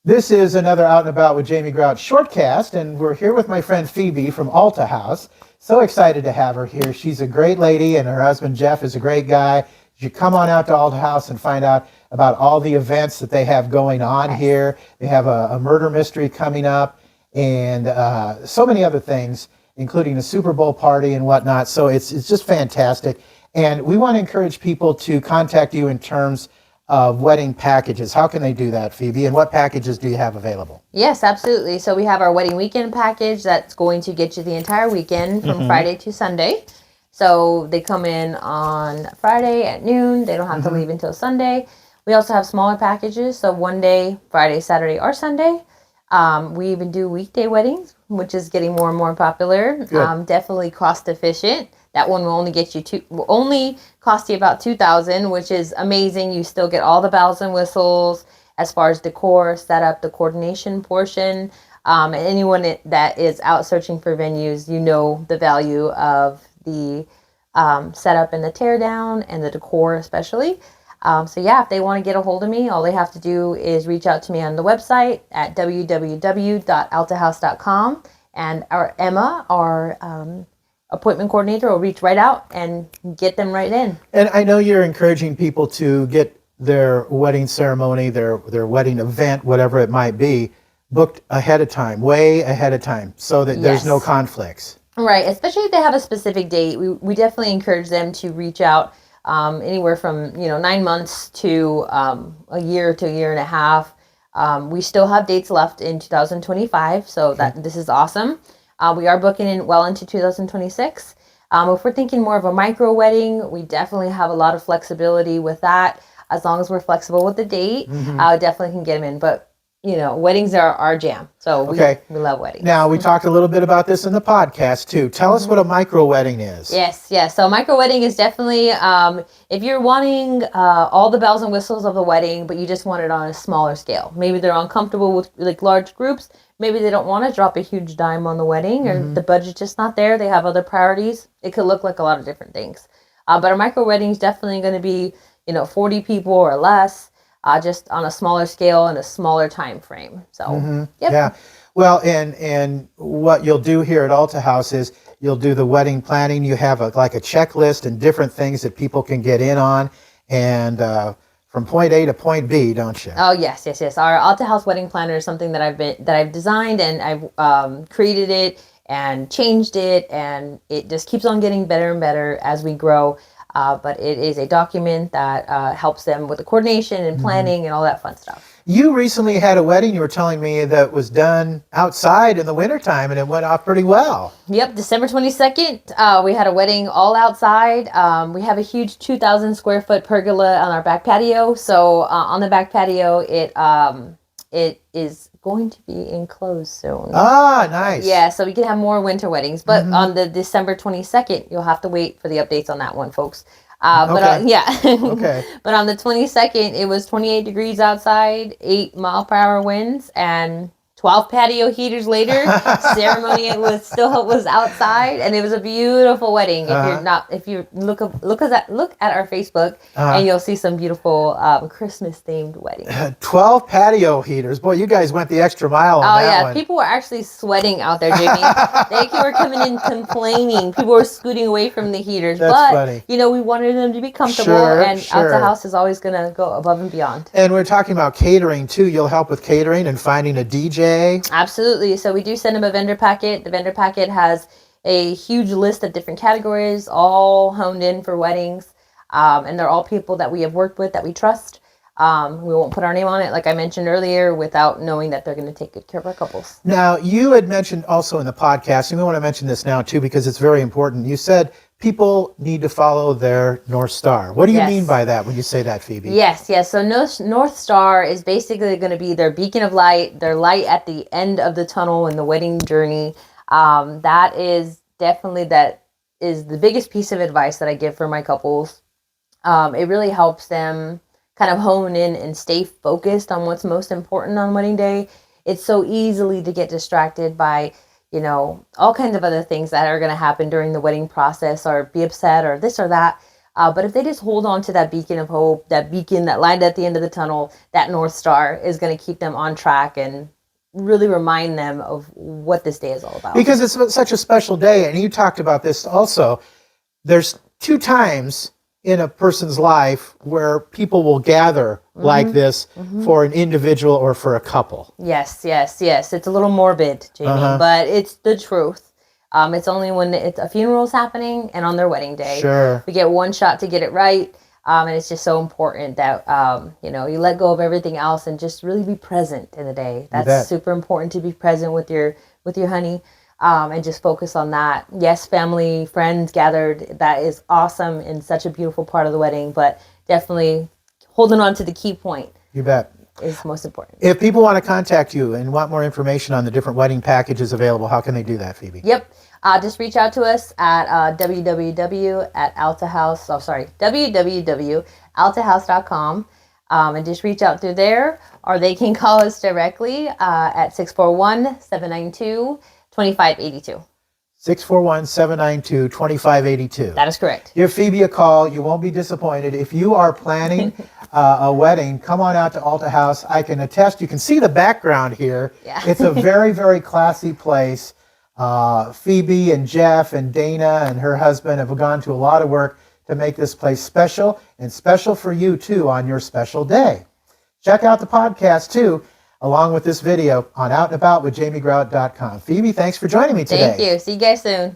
This is another Out and About with Jamie Grout Shortcast, and we're here with my friend Phoebe from Alta House. So excited to have her here. She's a great lady, and her husband Jeff is a great guy. You come on out to Alta House and find out about all the events that they have going on here. They have a murder mystery coming up, and so many other things, including a Super Bowl party and whatnot. So it's just fantastic. And we want to encourage people to contact you in terms of wedding packages. How can they do that, Phoebe? And what packages do you have available? Yes, absolutely. So we have our wedding weekend package that's going to get you the entire weekend from Friday to Sunday. So they come in on Friday at noon. They don't have to leave until Sunday. We also have smaller packages. So one day, Friday, Saturday, or Sunday. We even do weekday weddings, which is getting more and more popular. Definitely cost efficient. That one will only cost you about $2,000, which is amazing. You still get all the bells and whistles as far as decor, setup, the coordination portion. And anyone that is out searching for venues, you know the value of the setup and the tear down and the decor especially. So yeah, if they want to get a hold of me, all they have to do is reach out to me on the website at www.altahouse.com, and our Emma, our appointment coordinator, will reach right out and get them right in. And I know you're encouraging people to get their wedding ceremony, their wedding event, whatever it might be, booked ahead of time, way ahead of time, so that there's no conflicts. Right, especially if they have a specific date. We definitely encourage them to reach out anywhere from 9 months to a year to a year and a half. We still have dates left in 2025, so this is awesome. We are booking in well into 2026. If we're thinking more of a micro wedding, we definitely have a lot of flexibility with that. As long as we're flexible with the date, definitely can get them in. But weddings are our jam. So we love weddings. Now, we talked a little bit about this in the podcast too. Tell us what a micro wedding is. Yes. So micro wedding is definitely, if you're wanting all the bells and whistles of the wedding, but you just want it on a smaller scale. Maybe they're uncomfortable with like large groups. Maybe they don't want to drop a huge dime on the wedding, or the budget's just not there. They have other priorities. It could look like a lot of different things. But a micro wedding is definitely going to be, 40 people or less. Just on a smaller scale and a smaller time frame. So, Yeah. Well, and what you'll do here at Alta House is you'll do the wedding planning. You have a checklist and different things that people can get in on, and from point A to point B, don't you? Oh yes. Our Alta House wedding planner is something that I've designed, and I've created it and changed it, and it just keeps on getting better and better as we grow. But it is a document that helps them with the coordination and planning and all that fun stuff. You recently had a wedding, you were telling me, that was done outside in the wintertime, and it went off pretty well. Yep, December 22nd, we had a wedding all outside. We have a huge 2,000 square foot pergola on our back patio. So on the back patio, it is going to be enclosed soon. Ah, nice. Yeah, so we can have more winter weddings. But on the December 22nd, you'll have to wait for the updates on that one, folks. Okay. But on the 22nd, it was 28 degrees outside, 8-mile-per-hour winds, and 12 patio heaters later, ceremony was outside, and it was a beautiful wedding. If you look at our Facebook, and you'll see some beautiful Christmas themed weddings. 12 patio heaters, boy! You guys went the extra mile on that one. People were actually sweating out there, Jamie. They were coming in complaining. People were scooting away from the heaters. That's funny. We wanted them to be comfortable, Alta House is always going to go above and beyond. And we're talking about catering too. You'll help with catering and finding a DJ. Absolutely. So we do send them a vendor packet. The vendor packet has a huge list of different categories, all honed in for weddings. And they're all people that we have worked with, that we trust. We won't put our name on it, like I mentioned earlier, without knowing that they're going to take good care of our couples. Now, you had mentioned also in the podcast, and we want to mention this now too, because it's very important. You said people need to follow their North Star. What do you mean by that when you say that, Phoebe? Yes. So North Star is basically going to be their beacon of light, their light at the end of the tunnel in the wedding journey. That is the biggest piece of advice that I give for my couples. It really helps them kind of hone in and stay focused on what's most important on wedding day. It's so easily to get distracted by all kinds of other things that are going to happen during the wedding process, or be upset or this or that. But if they just hold on to that beacon of hope, that beacon, that light at the end of the tunnel, that North Star is going to keep them on track and really remind them of what this day is all about. Because it's such a special day, and you talked about this also. There's 2 times in a person's life where people will gather like this for an individual or for a couple. Yes. It's a little morbid, Jamie, but it's the truth. It's only when a funeral is happening and on their wedding day. Sure. We get one shot to get it right. And it's just so important that, you let go of everything else and just really be present in the day. That's super important, to be present with your honey. And just focus on that. Yes, family, friends gathered. That is awesome and such a beautiful part of the wedding, but definitely holding on to the key point. You bet. Is most important. If people want to contact you and want more information on the different wedding packages available, how can they do that, Phoebe? Yep. Just reach out to us at www.altahouse.com. And just reach out through there, or they can call us directly at 641-792-2582. 641-792-2582. That is correct. Give Phoebe a call. You won't be disappointed. If you are planning a wedding, come on out to Alta House. I can attest. You can see the background here. Yeah. It's a very, very classy place. Phoebe and Jeff and Dana and her husband have gone to a lot of work to make this place special, and special for you too on your special day. Check out the podcast too, along with this video on outandaboutvithjamiegrout.com. Phoebe, thanks for joining me today. Thank you. See you guys soon.